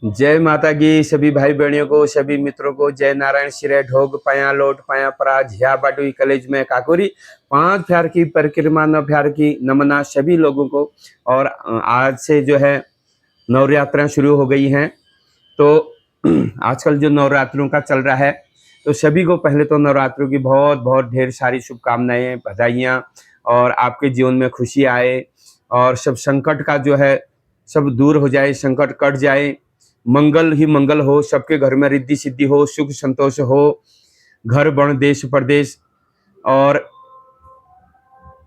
जय माता की सभी भाई बहनियों को, सभी मित्रों को जय नारायण सिरे ढोग पाया लोट पाया परा झिया बाटुई कॉलेज में काकोरी 5 प्यार की परिक्रमा 9 प्यार की नमना सभी लोगों को। और आज से जो है नवरात्रें शुरू हो गई हैं। तो आजकल जो नवरात्रों का चल रहा है, तो सभी को पहले तो नवरात्रों की बहुत बहुत ढेर सारी शुभकामनाएं, बधाइयाँ, और आपके जीवन में खुशी आए और सब संकट का जो है सब दूर हो जाए, संकट कट जाए, मंगल ही मंगल हो, सबके घर में रिद्धि सिद्धि हो, सुख संतोष हो, घर बन देश प्रदेश। और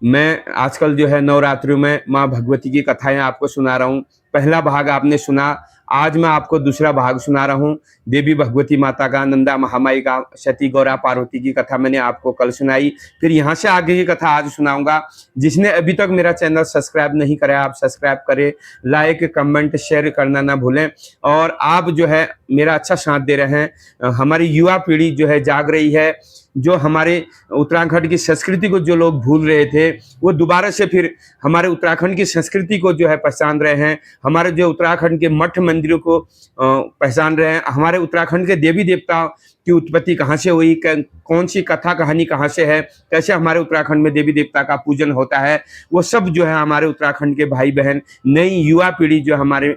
मैं आजकल जो है नवरात्रि में माँ भगवती की कथाएं आपको सुना रहा हूँ। पहला भाग आपने सुना, आज मैं आपको दूसरा भाग सुना रहा हूँ। देवी भगवती माता का, नंदा महामाई का, सती गौरा पार्वती की कथा मैंने आपको कल सुनाई। फिर यहाँ से आगे की कथा आज सुनाऊंगा। जिसने अभी तक मेरा चैनल सब्सक्राइब नहीं करा, आप सब्सक्राइब करें, लाइक कमेंट शेयर करना ना भूलें। और आप जो है मेरा अच्छा साथ दे रहे हैं। हमारी युवा पीढ़ी जो है जाग रही है। जो हमारे उत्तराखंड की संस्कृति को जो लोग भूल रहे थे, वो दोबारा से फिर हमारे उत्तराखंड की संस्कृति को जो है पहचान रहे हैं। हमारे जो उत्तराखंड के मठ मंदिरों को पहचान रहे हैं। हमारे उत्तराखंड के देवी देवता की उत्पत्ति कहाँ से हुई, कौन सी कथा कहानी कहाँ से है, कैसे हमारे उत्तराखंड में देवी देवता का पूजन होता है, वो सब जो है हमारे उत्तराखंड के भाई बहन, नई युवा पीढ़ी जो हमारे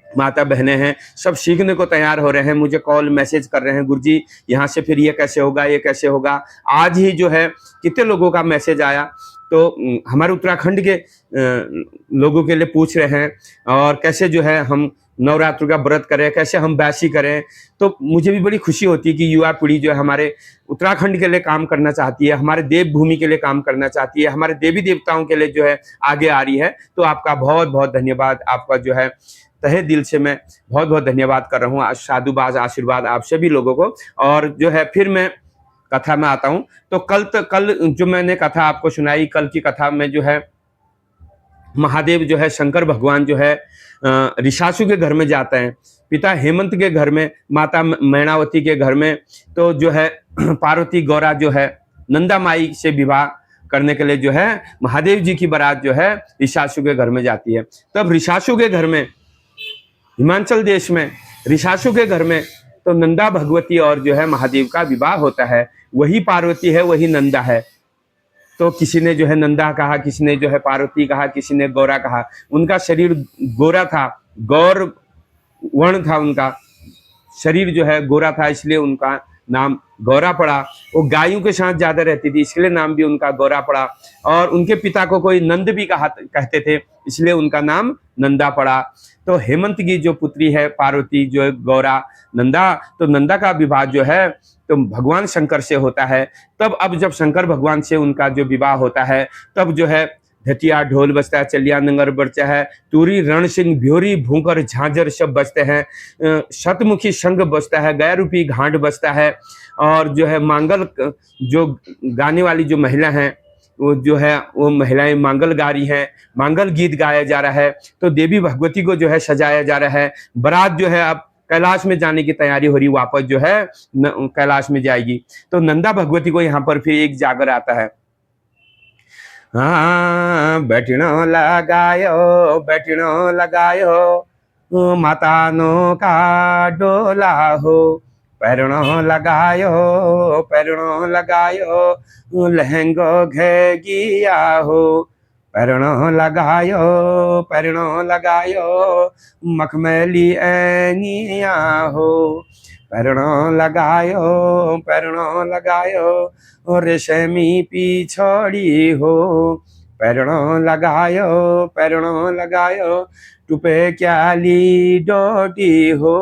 माता बहनें हैं, सब सीखने को तैयार हो रहे हैं। मुझे कॉल मैसेज कर रहे हैं, गुरुजी यहाँ से फिर ये कैसे होगा, ये कैसे होगा। आज ही जो है कितने लोगों का मैसेज आया, तो हमारे उत्तराखंड के लोगों के लिए पूछ रहे हैं, और कैसे जो है हम नवरात्र का व्रत करें, कैसे हम बैसी करें। तो मुझे भी बड़ी खुशी होती है कि युवा पीढ़ी जो है हमारे उत्तराखंड के लिए काम करना चाहती है, हमारे देवभूमि के लिए काम करना चाहती है, हमारे देवी देवताओं के लिए जो है आगे आ रही है। तो आपका बहुत बहुत धन्यवाद। आपका जो है तहे दिल से मैं बहुत बहुत धन्यवाद कर रहा हूँ। साधुवाद आशीर्वाद आप सभी लोगों को। और जो है फिर मैं कथा में आता हूँ। तो कल जो मैंने कथा आपको सुनाई, कल की कथा में जो है महादेव जो है, शंकर भगवान जो है ऋषासु के घर में जाते हैं, पिता हेमंत के घर में, माता मैणावती के घर में। तो जो है पार्वती गौरा जो है नंदा माई से विवाह करने के लिए जो है महादेव जी की बारात जो है ऋषासु के घर में जाती है। तब ऋषासु के घर में, हिमाचल देश में ऋषासु के घर में, तो नंदा भगवती और जो है महादेव का विवाह होता है। वही पार्वती है, वही नंदा है। तो किसी ने जो है नंदा कहा, किसी ने जो है पार्वती कहा, किसी ने गौरा कहा। उनका शरीर गोरा था, गौर वर्ण था, उनका शरीर जो है गोरा था, इसलिए उनका नाम गौरा पड़ा। वो गायों के साथ ज्यादा रहती थी, इसलिए नाम भी उनका गौरा पड़ा। और उनके पिता को कोई नंद भी कहते थे, इसलिए उनका नाम नंदा पड़ा। तो हेमंत की जो पुत्री है पार्वती, जो है गौरा नंदा, तो नंदा का विवाह जो है तो भगवान शंकर से होता है। तब अब जब शंकर भगवान से उनका जो विवाह होता है, तब जो है धटिया ढोल बजता है, चलिया नंगर बजता है, तूरी रण सिंह भ्योरी भूंकर झांझर सब बजते हैं, शतमुखी शंख बजता है, गया रूपी घाट बजता है। और जो है मांगल, जो गाने वाली जो महिला हैं, वो जो है वो महिलाएं मांगल गा रही हैं, मांगल गीत गाया जा रहा है। तो देवी भगवती को जो है सजाया जा रहा है। बारात जो है अब कैलाश में जाने की तैयारी हो रही, वापस जो है कैलाश में जाएगी। तो नंदा भगवती को यहाँ पर फिर एक जागर आता है। हाँ, बैठनो लगायो मातानो का डोला हो, पैरणो लगायो लहंगो घे गिया हो, पैरणो लगायो मखमली ऐनिया हो, पैरणो लगायो रेशमी पिछड़ी हो, पैरणो लगायो टुपे क्याली डोटी हो,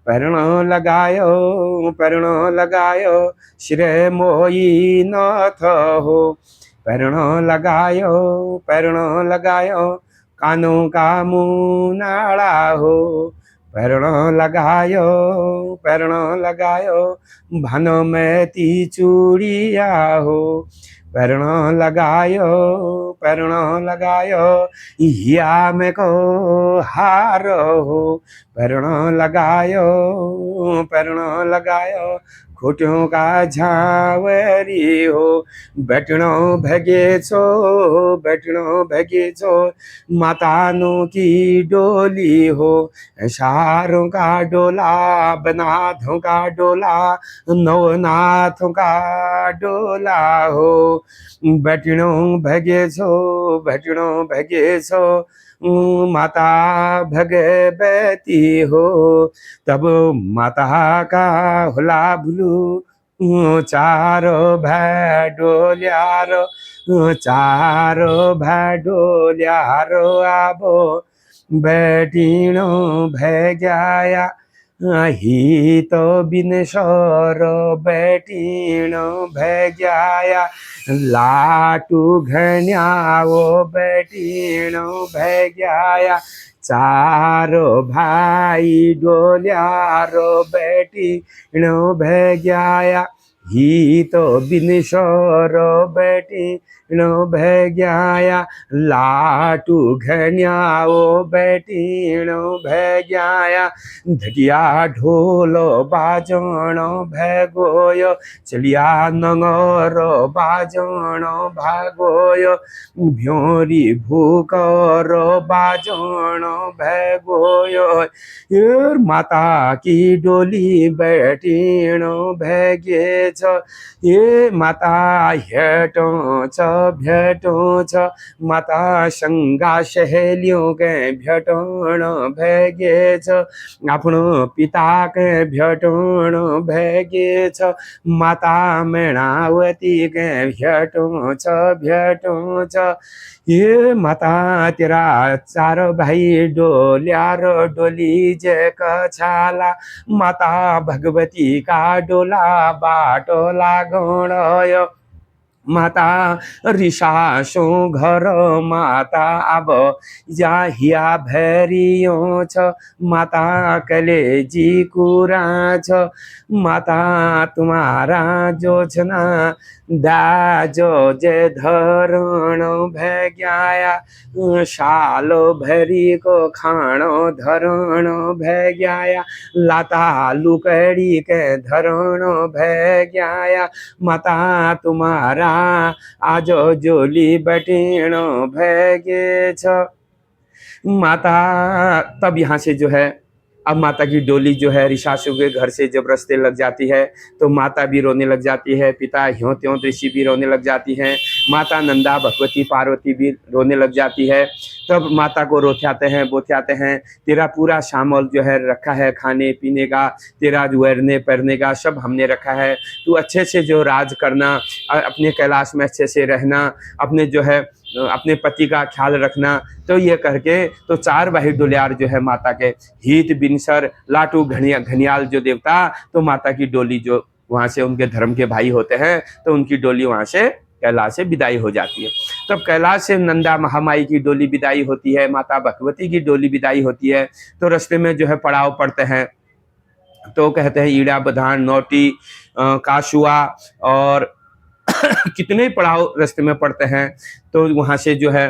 पैरणो लगायो श्रे मोई नथ हो, पैरणो लगायो कानों का मुनाड़ा हो, पैरणो लगायो भानो में ती चूड़िया हो, पैरणो पैरण लगायो, या में को हारो पैरण लगायो, खोटियों का झावरी हो, बैठणो भगे छो, मातानों की डोली हो, शारों का डोला, बनाथों का डोला, नवनाथों का डोला हो, बैठणो भगे छो, माता भगवती हो, तब माता का होला भुलू, चारो भाई डोल्यारो आबो, बैठीणो भग्याया, ही तो बिन सौरो बैठीणो भग्याया, लाटू घन्याओ बैठीणो भग्याया, चारो भाई डोल्यारो बैठीणो भग्याया, ही तो बिन सौरो बैठीणो भग्याया, लाटू घन्याओ बैठीणो भग्याया, धटिया ढोलो बाजणो भगोयो, चलिया नंगरो बाजणो भागोयो, भ्योरी भूकरो बाजणो भगोयो, माता की डोली बैठीणो भगे छ, ये माता हेटो छ, माता संगा सहेलियों के भेटोण भगे छ, आपनो पिता के भेटोण भगे छ, माता मेणावती के भेटो छ, ये माता तेरा चार भाई डोल्यारो डोली जे कछाला, माता भगवती का डोला बाटो लागणयो, माता ऋषासो घर माता अब जाहिया भैरियो छ, माता कलेजी कुरा छ, माता तुम्हारा जोजना दाजो जे धरण भग्याया, शालो भरी को खाणो धरण भग्याया, लाता लुकड़ी के धरण भग्याया, माता तुम्हारा आजो जोली बैठीणो भगे छ, माता। तब यहाँ से जो है अब माता की डोली जो है ऋषासु के घर से जब रास्ते लग जाती है तो माता भी रोने लग जाती है, पिता ह्यों त्यों ऋषि भी रोने लग जाती हैं, माता नंदा भगवती पार्वती भी रोने लग जाती है। तब माता को रोथाते हैं बोथाते हैं, तेरा पूरा सामान जो है रखा है, खाने पीने का, तेरा वरने पहनने का सब हमने रखा है, तू अच्छे से जो राज करना, अपने कैलाश में अच्छे से रहना, अपने जो है अपने पति का ख्याल रखना। तो ये करके तो चार भाई डोलियार जो है माता के हित बिनसर लाटू घनियाल जो देवता, तो माता की डोली जो वहां से उनके धर्म के भाई होते हैं तो उनकी डोली वहां से कैलाश से विदाई हो जाती है। तब कैलाश से नंदा महामाई की डोली विदाई होती है, माता भगवती की डोली विदाई होती है। तो रास्ते में जो है पड़ाव पड़ते हैं, तो कहते हैं ईड़ा बधान नौटी काशुआ और कितने पड़ाव रास्ते में पड़ते हैं। तो वहां से जो है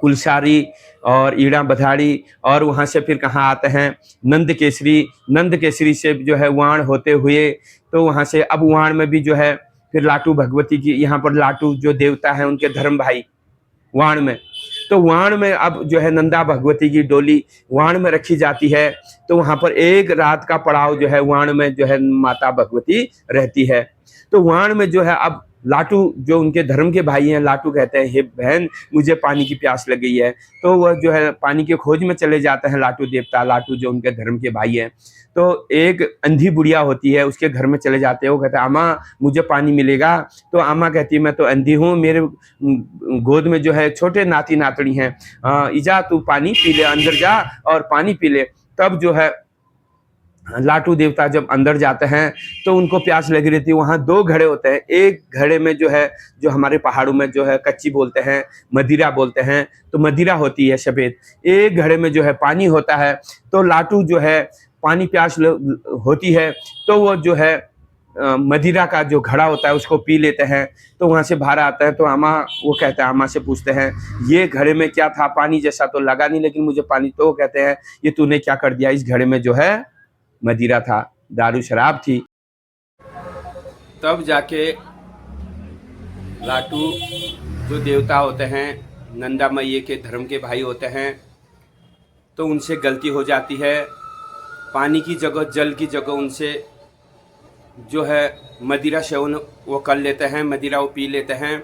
कुलसारी और ईड़ा बधाड़ी, और वहां से फिर कहाँ आते हैं नंद केसरी से जो है वाण होते हुए, तो वहां से अब वाण में भी जो है फिर लाटू भगवती की, यहाँ पर लाटू जो देवता है उनके धर्म भाई वाण में, तो वाण में अब जो है नंदा भगवती की डोली वाण में रखी जाती है। तो वहां पर एक रात का पड़ाव जो है वाण में जो है माता भगवती रहती है। तो वाण में जो है अब लाटू जो उनके धर्म के भाई हैं, लाटू कहते हैं हे बहन मुझे पानी की प्यास लग गई है, तो वह जो है पानी के खोज में चले जाते हैं लाटू देवता, लाटू जो उनके धर्म के भाई हैं। तो एक अंधी बुढ़िया होती है उसके घर में चले जाते हैं, वो कहते हैं आमा मुझे पानी मिलेगा। तो आमा कहती है मैं तो अंधी हूँ, मेरे गोद में जो है छोटे नाती नातड़ी हैं, इजा तू पानी पी ले, अंदर जा और पानी पी ले। तब जो है लाटू देवता जब अंदर जाते हैं तो उनको प्यास लगी रहती है। वहाँ दो घड़े होते हैं, एक घड़े में जो है जो हमारे पहाड़ों में जो है कच्ची बोलते हैं, मदिरा बोलते हैं, तो मदिरा होती है सफेद, एक घड़े में जो है पानी होता है। तो लाटू जो है पानी प्यास होती है तो वो जो है मदिरा का जो घड़ा होता है उसको पी लेते हैं। तो वहाँ से बाहर आता है तो अम्मा वो कहते हैं, अम्मा से पूछते हैं ये घड़े में क्या था, पानी जैसा तो लगा नहीं लेकिन मुझे पानी, तो वो कहते हैं ये तूने क्या कर दिया, इस घड़े में जो है मदिरा था, दारू शराब थी। तब जाके लाटू जो देवता होते हैं, नंदा मैया के धर्म के भाई होते हैं, तो उनसे गलती हो जाती है। पानी की जगह, जल की जगह उनसे जो है मदिरा सेवन वो कर लेते हैं, मदिरा वो पी लेते हैं।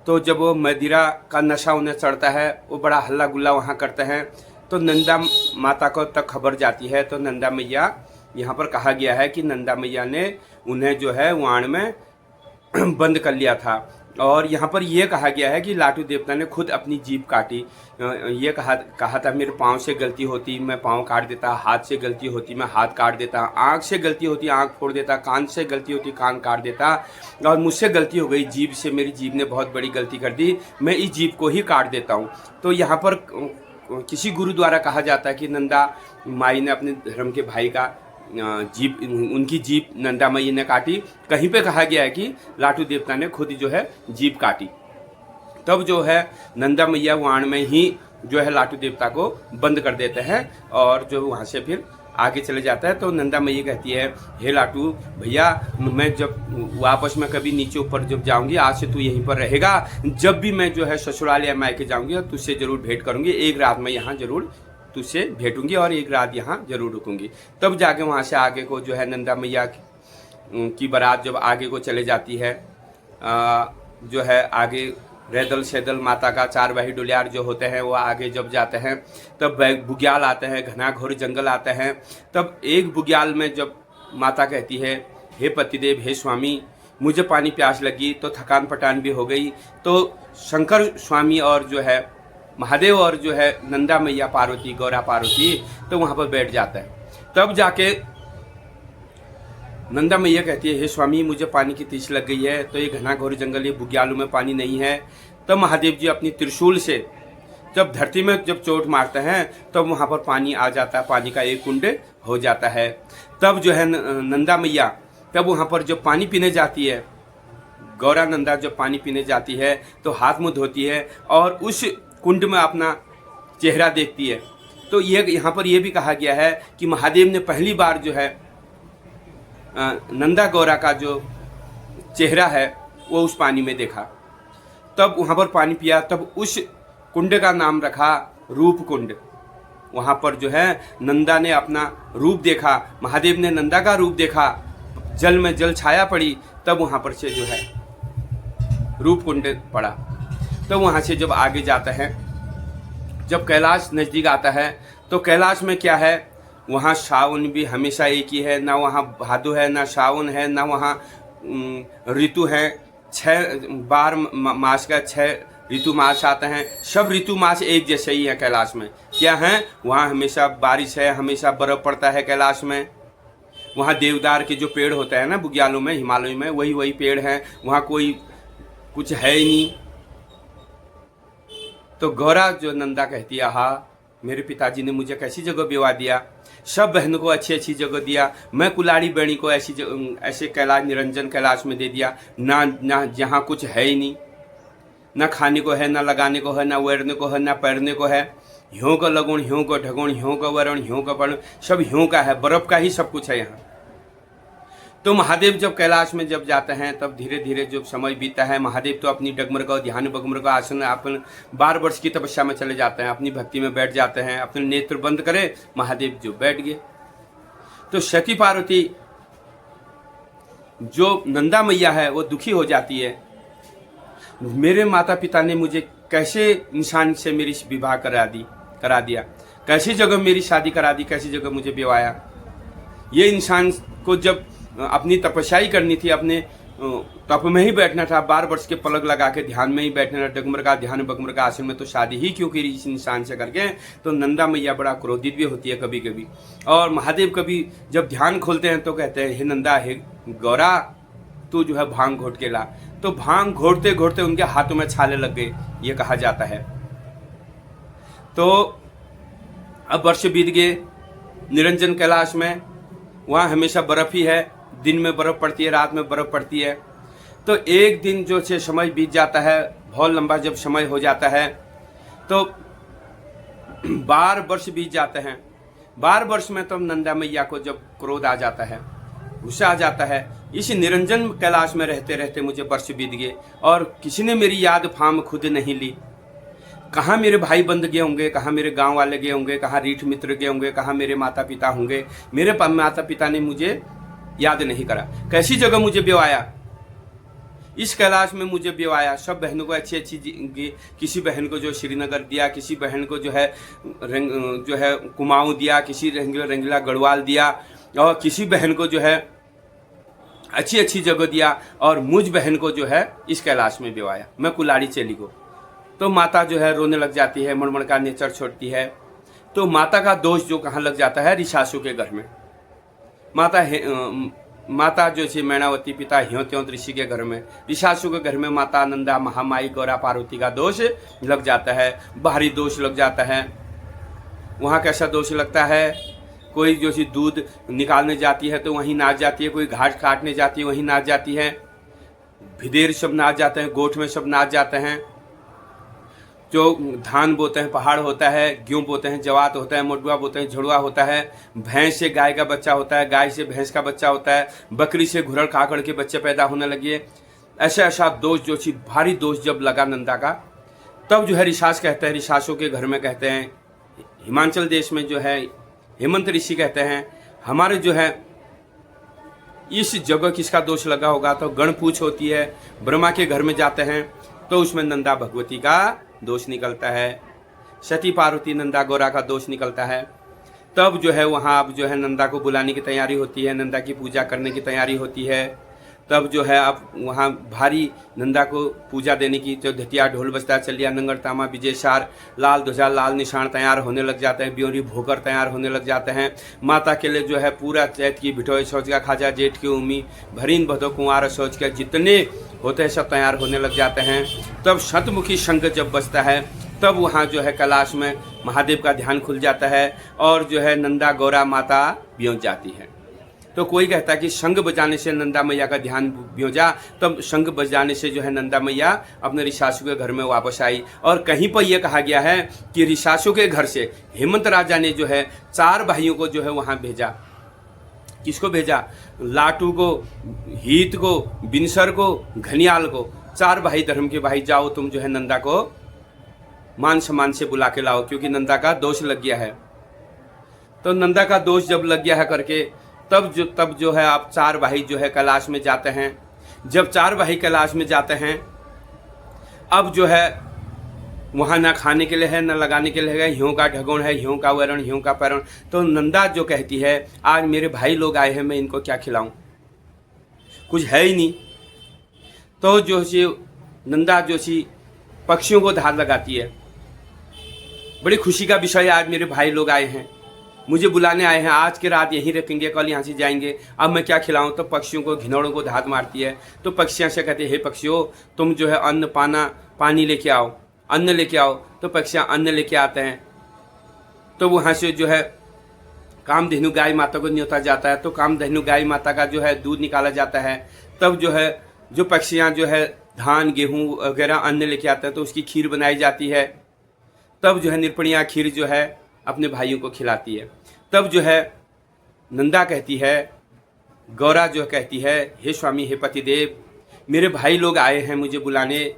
तो जब वो मदिरा का नशा उन्हें चढ़ता है, वो बड़ा हल्ला गुल्ला वहाँ करते हैं। तो नंदा माता को तक खबर जाती है। तो नंदा मैया, यहाँ पर कहा गया है कि नंदा मैया ने उन्हें जो है वाण में बंद कर लिया था। और यहाँ पर यह कहा गया है कि लाटू देवता ने खुद अपनी जीभ काटी। ये कहा था मेरे पाँव से गलती होती मैं पाँव काट देता, हाथ से गलती होती मैं हाथ काट देता, आँख से गलती होती आँख फोड़ देता, कान से गलती होती कान काट देता, और मुझसे गलती हो गई जीभ से, मेरी जीभ ने बहुत बड़ी गलती कर दी, मैं इस जीभ को ही काट देता हूँ। तो यहाँ पर किसी गुरु द्वारा कहा जाता है कि नंदा माई ने अपने धर्म के भाई का जीभ, उनकी जीभ नंदा मैया ने काटी। कहीं पे कहा गया है कि लाटू देवता ने खुद जो है जीभ काटी। तब जो है नंदा मैया वाण में ही जो है लाटू देवता को बंद कर देते हैं और जो वहाँ से फिर आगे चले जाता है। तो नंदा मैया कहती है, हे लाटू भैया, मैं जब वापस में कभी नीचे ऊपर जब जाऊंगी, आज से तू यहीं पर रहेगा, जब भी मैं जो है ससुराल या मायके जाऊंगी तुझसे जरूर भेंट करूंगी, एक रात में यहाँ जरूर तुझसे भेंटूंगी और एक रात यहाँ जरूर रुकूंगी। तब जाके वहाँ से आगे को जो है नंदा मैया की बारात जब आगे को चले जाती है, जो है आगे रैदल सैदल माता का चार भाई डुलियार जो होते हैं वो आगे जब जाते हैं, तब बुग्याल आते हैं, घना घोर जंगल आते हैं। तब एक बुग्याल में जब माता कहती है, हे पतिदेव, हे स्वामी, मुझे पानी प्यास लगी, तो थकान पटान भी हो गई। तो शंकर स्वामी और जो है महादेव और जो है नंदा मैया पार्वती, गौरा पार्वती, तो वहाँ पर बैठ जाता है। तब जाके नंदा मैया कहती है, हे स्वामी, मुझे पानी की तृष्णा लग गई है, तो ये घना घोर जंगल, ये बुग्यालों में पानी नहीं है। तब महादेव जी अपनी त्रिशूल से जब धरती में जब चोट मारते हैं तब वहाँ पर पानी आ जाता है, पानी का एक कुंड हो जाता है। तब जो है नंदा मैया तब वहाँ पर जब पानी पीने जाती है, गौरा नंदा जब पानी पीने जाती है तो हाथ मुँह धोती है और उस कुंड में अपना चेहरा देखती है। तो ये यहाँ पर यह भी कहा गया है कि महादेव ने पहली बार जो है नंदा गौरा का जो चेहरा है वो उस पानी में देखा। तब वहाँ पर पानी पिया, तब उस कुंड का नाम रखा रूप कुंड। वहाँ पर जो है नंदा ने अपना रूप देखा, महादेव ने नंदा का रूप देखा, जल में जल छाया पड़ी, तब वहाँ पर से जो है रूप कुंड पड़ा। तो वहाँ से जब आगे जाता है, जब कैलाश नज़दीक आता है, तो कैलाश में क्या है, वहाँ सावन भी हमेशा एक ही है, ना वहाँ भादो है, ना सावन है, ना वहाँ ऋतु है। 12 मास का 6 ऋतु मास आते हैं, सब ऋतु मास एक जैसे ही है कैलाश में। क्या है, वहाँ हमेशा बारिश है, हमेशा बर्फ़ पड़ता है कैलाश में। वहाँ देवदार के जो पेड़ होते हैं ना बुग्यालों में, हिमालय में, वही पेड़ हैं, वहाँ कोई कुछ है ही नहीं। तो गौरा जो नंदा कहती है, हाँ, मेरे पिताजी ने मुझे कैसी जगह विवाह दिया, सब बहनों को अच्छी अच्छी जगह दिया, मैं कुलाड़ी बेणी को ऐसे कैलाश निरंजन कैलाश में दे दिया, ना जहाँ कुछ है ही नहीं, ना खाने को है, ना लगाने को है, ना वेरने को है, ना पैरने को है। ह्यों का लगुण, ह्यों का ढगुण, ह्यों का वरण, ह्यों का पर्ण, सब ह्यों का है, बर्फ़ का ही सब कुछ है यहाँ। तो महादेव जब कैलाश में जब जाते हैं तब धीरे धीरे जब समय बीता है, महादेव तो अपनी डगमग ध्यान बगमग आसन अपन 12 वर्ष की तपस्या में चले जाते हैं, अपनी भक्ति में बैठ जाते हैं, अपने नेत्र बंद करे, महादेव जो बैठ गए। तो सती पार्वती जो नंदा मैया है वो दुखी हो जाती है, मेरे माता पिता ने मुझे कैसे इंसान से मेरी विवाह करा दिया, कैसी जगह मेरी शादी करा दी, कैसी जगह मुझे विवाया। ये इंसान को जब अपनी तपस्या ही करनी थी, अपने तप में ही बैठना था, 12 वर्ष के पलक लगा के ध्यान में ही बैठना था, डगमग का ध्यान बगमग का आसन में, तो शादी ही क्यों की इस इंसान से करके। तो नंदा मैया बड़ा क्रोधित भी होती है कभी कभी। और महादेव कभी जब ध्यान खोलते हैं तो कहते हैं, हे नंदा, हे गौरा, तू जो है भांग घोट के ला। तो भांग घोटते घोटते उनके हाथों में छाले लग गए, ये कहा जाता है। तो अब वर्ष बीत गए, निरंजन कैलाश में वहाँ हमेशा बर्फ ही है, दिन में बर्फ़ पड़ती है, रात में बर्फ़ पड़ती है। तो एक दिन जो है समय बीत जाता है, बहुत लंबा जब समय हो जाता है तो 12 वर्ष बीत जाते हैं। 12 वर्ष में तो नंदा मैया को जब क्रोध आ जाता है, गुस्सा आ जाता है। इस निरंजन कैलाश में रहते रहते मुझे वर्ष बीत गए और किसी ने मेरी याद फाम खुद नहीं ली। कहाँ मेरे भाई बंद गए होंगे, कहाँ मेरे गांव वाले गए होंगे, कहाँ रीठ मित्र गए होंगे, कहाँ मेरे माता पिता होंगे। मेरे माता पिता ने मुझे याद नहीं करा। कैसी जगह मुझे ब्योआया, इस कैलाश में मुझे ब्योआया। सब बहनों को अच्छी अच्छी, किसी बहन को जो श्रीनगर दिया, किसी बहन को जो है कुमाऊं दिया, किसी रंगीला गढ़वाल दिया, और किसी बहन को जो है अच्छी अच्छी जगह दिया, और मुझ बहन को जो है इस कैलाश में ब्योआया, मैं कुलाड़ी चेली को। तो माता जो है रोने लग जाती है, मड़मड़ का नेचर छोड़ती है। तो माता का दोष जो कहाँ लग जाता है, ऋषासु के घर में। माता जो है मैणावती पिता ह्योत्यों ऋषि के घर में, ऋषासु के घर में माता नंदा महामाई गौरा पार्वती का दोष लग जाता है, बाहरी दोष लग जाता है। वहाँ कैसा दोष लगता है, कोई जो सी दूध निकालने जाती है तो वहीं नाच जाती है, कोई घाट काटने जाती है वहीं नाच जाती है, भिदेर सब नाच जाते हैं, गोठ में सब नाच जाते हैं। जो धान बोते हैं पहाड़ होता है, गेहूँ बोते हैं जवात होता है, मडुआ बोते हैं झुड़वा होता है, भैंस से गाय का बच्चा होता है, गाय से भैंस का बच्चा होता है, बकरी से घुड़ड़ काकड़ के बच्चे पैदा होने लगे। ऐसा दोष जो सी भारी दोष जब लगा नंदा का, तब जो है ऋषास कहते हैं, ऋषासों के घर में कहते हैं, हिमाचल देश में जो है हेमंत ऋषि कहते हैं, हमारे जो है इस जगह किसका दोष लगा होगा, तो गण पूछ होती है। ब्रह्मा के घर में जाते हैं तो उसमें नंदा भगवती का दोष निकलता है, सती पार्वती नंदा गौरा का दोष निकलता है। तब जो है वहाँ अब जो है नंदा को बुलाने की तैयारी होती है, नंदा की पूजा करने की तैयारी होती है। तब जो है अब वहाँ भारी नंदा को पूजा देने की जो धतिया ढोल बजता चलिया नंगर तामा विजय सार लाल ध्वजा लाल निशान तैयार होने लग जाते हैं, ब्योरी भोकर तैयार होने लग जाते हैं। माता के लिए जो है पूरा चैत की भिठोई सोच का खाजा जेठ की उमी भरीन भदो कुंवार सोच के जितने होते हैं सब तैयार होने लग जाते हैं। तब शतमुखी शंख जब बजता है तब वहाँ जो है कैलाश में महादेव का ध्यान खुल जाता है और जो है नंदा गौरा माता ब्यों जाती है। तो कोई कहता है कि शंख बजाने से नंदा मैया का ध्यान ब्यों जा, तब शंख बजाने से जो है नंदा मैया अपने ऋषासु के घर में वापस आई। और कहीं पर यह कहा गया है कि ऋषासु के घर से हेमंत राजा ने जो है 4 भाइयों को जो है वहाँ भेजा। किसको भेजा? लाटू को, हीत को, बिनसर को, घनियाल को। 4 भाई धर्म के भाई, जाओ तुम जो है नंदा को मान सम्मान से बुला के लाओ, क्योंकि नंदा का दोष लग गया है। तो नंदा का दोष जब लग गया है करके तब जो है आप 4 भाई जो है कैलाश में जाते हैं। जब 4 भाई कैलाश में जाते हैं, अब जो है वहाँ ना खाने के लिए है ना लगाने के लिए है, ह्यों का ढगोण है, ह्यों का वरण, ह्यों का पैरण। तो नंदा जो कहती है आज मेरे भाई लोग आए हैं, मैं इनको क्या खिलाऊं, कुछ है ही नहीं। तो जो सी नंदा जो सी पक्षियों को धार लगाती है, बड़ी खुशी का विषय, आज मेरे भाई लोग आए हैं, मुझे बुलाने आए हैं, आज की रात यहीं रखेंगे, कल यहाँ से जाएंगे, अब मैं क्या खिलाऊं। तो पक्षियों को, घिनौड़ों को धात मारती है। तो पक्षियाँ से कहते हैं हे पक्षियों, तुम जो है अन्न पानी लेके आओ, अन्न लेके आओ। तो पक्षियाँ अन्न लेके आते हैं। तो वहाँ से जो है कामधेनु गाय माता को न्योता जाता है। तो कामधेनु गाय माता का जो है दूध निकाला जाता है। तब जो है जो पक्षियाँ जो है धान गेहूँ वगैरह अन्न लेके आते हैं तो उसकी खीर बनाई जाती है। तब जो है निरपणिया खीर जो है अपने भाइयों को खिलाती है। तब जो है नंदा कहती है, गौरा जो कहती है, हे स्वामी, हे पतिदेव, मेरे भाई लोग आए हैं मुझे बुलाने,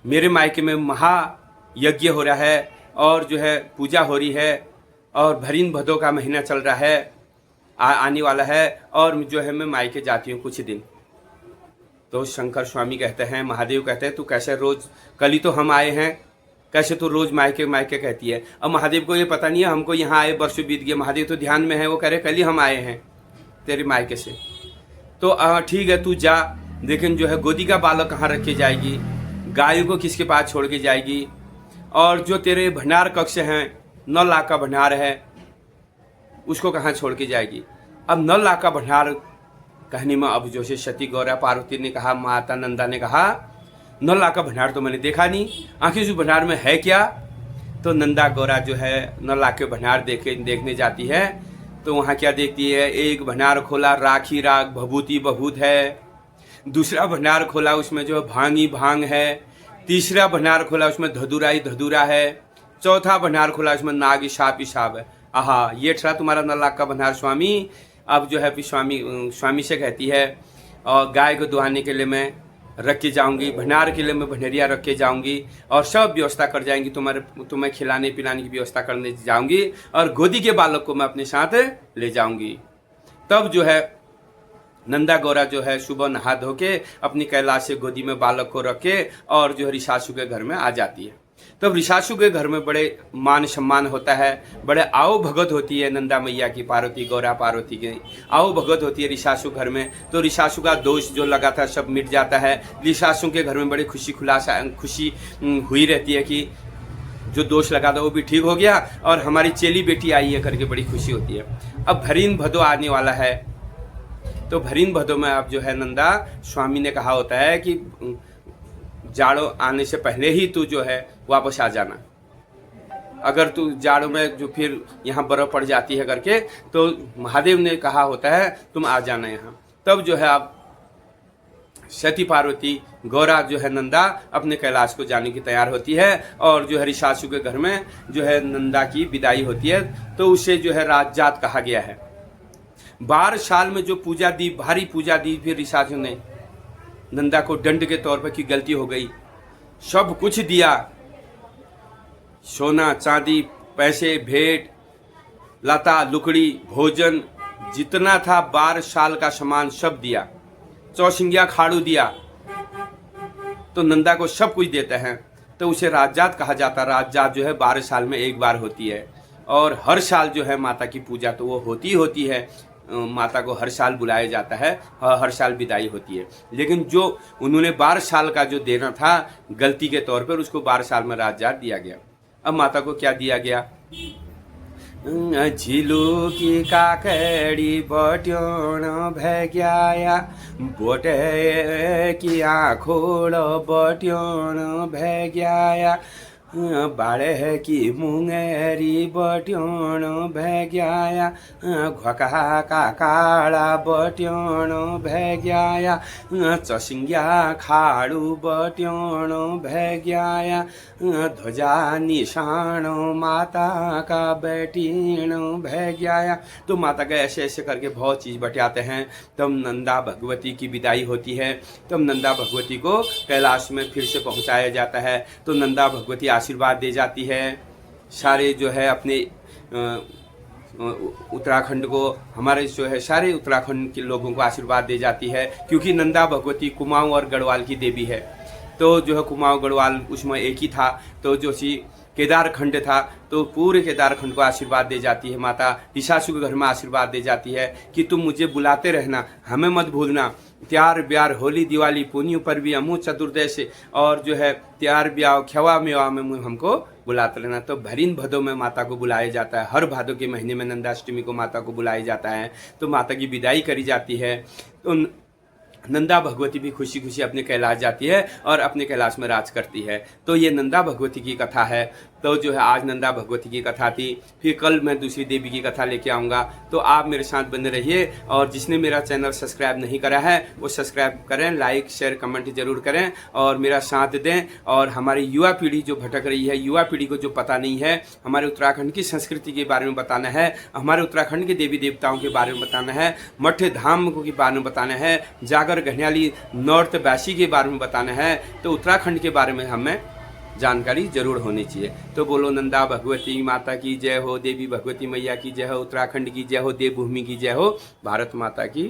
मेरे मायके में महायज्ञ हो रहा है और जो है पूजा हो रही है और भरीन भदो का महीना चल रहा है, आने वाला है, और जो है मैं मायके जाती हूँ कुछ दिन। तो शंकर स्वामी कहते हैं, महादेव कहते हैं, तू कैसे रोज़, कल ही तो हम आए हैं, कैसे तू रोज़ मायके मायके कहती है। अब महादेव को ये पता नहीं है, हमको यहाँ आए वर्षों बीत गए, महादेव तो ध्यान में है, वो कह रहे कल ही हम आए हैं तेरे मायके से। तो ठीक है तू जा, लेकिन जो है गोदी का बालक कहाँ रख के जाएगी, गायों को किसके पास छोड़ के जाएगी, और जो तेरे भंडार कक्ष हैं 9 लाख का भंडार है उसको कहाँ छोड़ के जाएगी। अब 9 लाख का भंडार कहने में अब जो है सती गौरा पार्वती ने कहा, माता नंदा ने कहा 9 लाख का भंडार तो मैंने देखा नहीं, आखिर उस भंडार में है क्या। तो नंदा गौरा जो है 9 लाख के भंडार देखने जाती है। तो वहाँ क्या देखती है, एक भंडार खोला राखी राग भभूति भभूत है, दूसरा भंडार खोला उसमें जो भांगी भांग है, तीसरा भंडार खोला उसमें धधुराई धधुरा है, चौथा भंडार खोला उसमें नाग इशाप इशाप है। आहा, ये था तुम्हारा 9 लाख का भंडार स्वामी। अब जो है स्वामी से कहती है, और गाय को दुहाने के लिए मैं रख के जाऊंगी, भंडार के लिए मैं भंडरिया रख के जाऊंगी, और सब व्यवस्था कर जाएंगी, तुम्हें खिलाने पिलाने की व्यवस्था करने जाऊंगी, और गोदी के बालक को मैं अपने साथ ले जाऊंगी। तब जो है नंदा गौरा जो है सुबह नहा धो के अपनी कैलाश से गोदी में बालक को रख के और जो है ऋषासु के घर में आ जाती है। तब ऋषासु के घर में बड़े मान सम्मान होता है, बड़े आओ भगत होती है नंदा मैया की, पार्वती गौरा पार्वती की आओ भगत होती है ऋषासु घर में। तो ऋषासु का दोष जो लगा था सब मिट जाता है। ऋषासु के घर में बड़ी खुशी हुई रहती है कि जो दोष लगा था वो भी ठीक हो गया और हमारी चेली बेटी आई है करके बड़ी खुशी होती है। अब भरीन भदो आने वाला है, तो भरीन भदो में अब जो है नंदा स्वामी ने कहा होता है कि जाड़ों आने से पहले ही तू जो है वापस आ जाना, अगर तू जाड़ों में जो फिर यहाँ बर्फ पड़ जाती है करके, तो महादेव ने कहा होता है तुम आ जाना यहाँ। तब जो है अब सती पार्वती गौरा जो है नंदा अपने कैलाश को जाने की तैयार होती है और जो है ऋषासु के घर में जो है नंदा की विदाई होती है। तो उसे जो है राजजात कहा गया है। 12 साल में जो पूजा दी, भारी पूजा दी, फिर ऋषासु ने नंदा को दंड के तौर पर की गलती हो गई, सब कुछ दिया, सोना चांदी पैसे भेंट लता लुकड़ी भोजन जितना था 12 साल का सामान सब दिया, चौसिंगिया खाड़ू दिया, तो नंदा को सब कुछ देते हैं। तो उसे राजजात कहा जाता। राजजात जो है 12 साल में एक बार होती है और हर साल जो है माता की पूजा तो वो होती है, माता को हर साल बुलाया जाता है, हर साल विदाई होती है। लेकिन जो उन्होंने 12 साल का जो देना था गलती के तौर पर, उसको 12 साल में राजजात दिया गया। अब माता को क्या दिया गया, झिलू की काकड़ी बट्योण भैग्याया, बोटे की आँखोड़ बट्योण भैग्याया, बाड़े की मुंगेरी बट्योण भैग्याया, घोका का काला बट्योण भैग्याया, चसिंगिया खाड़ू बट्योण भैग्याया, ध्वजा निशाण माता का बैठीण भैग्याया। तो माता का ऐसे ऐसे करके बहुत चीज़ बटाते हैं। तब नंदा भगवती की विदाई होती है। तब नंदा भगवती को कैलाश में फिर से पहुंचाया जाता है। तो नंदा भगवती आशीर्वाद दे जाती है सारे जो है अपने उत्तराखंड को, हमारे जो है सारे उत्तराखंड के लोगों को आशीर्वाद दे जाती है, क्योंकि नंदा भगवती कुमाऊं और गढ़वाल की देवी है। तो जो है कुमाऊं गढ़वाल उसमें एक ही था, तो जो सी केदार खंड था, तो पूरे केदार खंड को आशीर्वाद दे जाती है माता। ऋषासु के घर में आशीर्वाद दे जाती है कि तुम मुझे बुलाते रहना, हमें मत भूलना। त्यार ब्यार होली दिवाली पुनियो पर भी अमू चतुर्दशी और जो है त्यार ब्याह ख्यवा मेवा में हमको बुलाते रहना। तो भरीन भदो में माता को बुलाया जाता है। हर भादो के महीने में नंदाष्टमी को माता को बुलाया जाता है। तो माता की विदाई करी जाती है। तो नंदा भगवती भी खुशी खुशी अपने कैलाश जाती है और अपने कैलाश में राज करती है। तो ये नंदा भगवती की कथा है। तो जो है आज नंदा भगवती की कथा थी। फिर कल मैं दूसरी देवी की कथा लेके आऊँगा। तो आप मेरे साथ बने रहिए और जिसने मेरा चैनल सब्सक्राइब नहीं करा है वो सब्सक्राइब करें, लाइक शेयर कमेंट जरूर करें और मेरा साथ दें। और हमारी युवा पीढ़ी जो भटक रही है, युवा पीढ़ी को जो पता नहीं है, हमारे उत्तराखंड की संस्कृति के बारे में बताना है, हमारे उत्तराखंड के देवी देवताओं के बारे में बताना है, मठ धाम के बारे में बताना है, जागर घनियाली नॉर्थ बैसी के बारे में बताना है। तो उत्तराखंड के बारे में हमें जानकारी जरूर होनी चाहिए। तो बोलो नंदा भगवती माता की जय हो, देवी भगवती मैया की जय हो, उत्तराखंड की जय हो, देवभूमि की जय हो, भारत माता की